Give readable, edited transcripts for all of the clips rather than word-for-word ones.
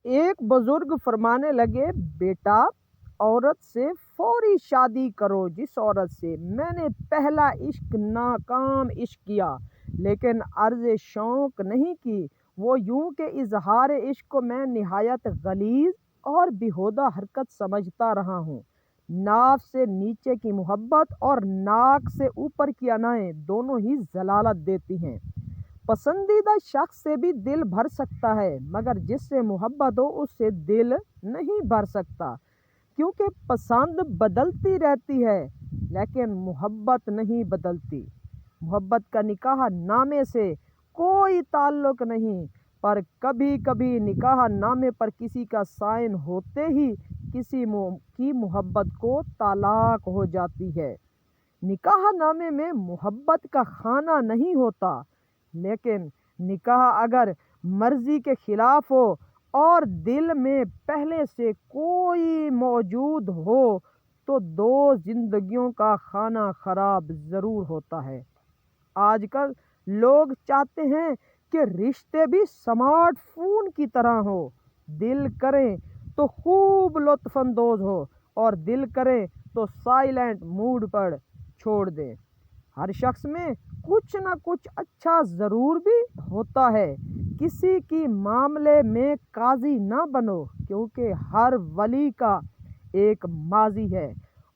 ایک بزرگ فرمانے لگے، بیٹا عورت سے فوری شادی کرو جس عورت سے میں نے پہلا عشق ناکام عشق کیا لیکن عرض شوق نہیں کی، وہ یوں کہ اظہار عشق کو میں نہایت غلیظ اور بیہودہ حرکت سمجھتا رہا ہوں۔ ناف سے نیچے کی محبت اور ناک سے اوپر کی انائیں دونوں ہی ضلالت دیتی ہیں۔ پسندیدہ شخص سے بھی دل بھر سکتا ہے مگر جس سے محبت ہو اس سے دل نہیں بھر سکتا، کیونکہ پسند بدلتی رہتی ہے لیکن محبت نہیں بدلتی۔ محبت کا نکاح نامے سے کوئی تعلق نہیں، پر کبھی کبھی نکاح نامے پر کسی کا سائن ہوتے ہی کسی کی محبت کو طلاق ہو جاتی ہے۔ نکاح نامے میں محبت کا خانہ نہیں ہوتا، لیکن نکاح اگر مرضی کے خلاف ہو اور دل میں پہلے سے کوئی موجود ہو تو دو زندگیوں کا خانہ خراب ضرور ہوتا ہے۔ آج کل لوگ چاہتے ہیں کہ رشتے بھی سمارٹ فون کی طرح ہو، دل کریں تو خوب لطف اندوز ہو اور دل کریں تو سائلنٹ موڈ پر چھوڑ دیں۔ ہر شخص میں کچھ نہ کچھ اچھا ضرور بھی ہوتا ہے، کسی کی معاملے میں قاضی نہ بنو، کیونکہ ہر ولی کا ایک ماضی ہے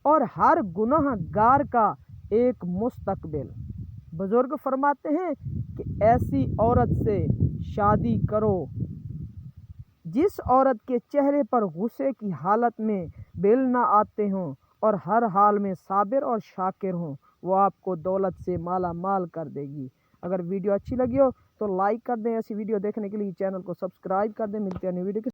اور ہر گناہ گار کا ایک مستقبل۔ بزرگ فرماتے ہیں کہ ایسی عورت سے شادی کرو جس عورت کے چہرے پر غصے کی حالت میں بل نہ آتے ہوں اور ہر حال میں صابر اور شاکر ہوں، وہ آپ کو دولت سے مالا مال کر دے گی۔ اگر ویڈیو اچھی لگی ہو تو لائک کر دیں، ایسی ویڈیو دیکھنے کے لیے چینل کو سبسکرائب کر دیں۔ ملتے ہیں نئی ویڈیو کے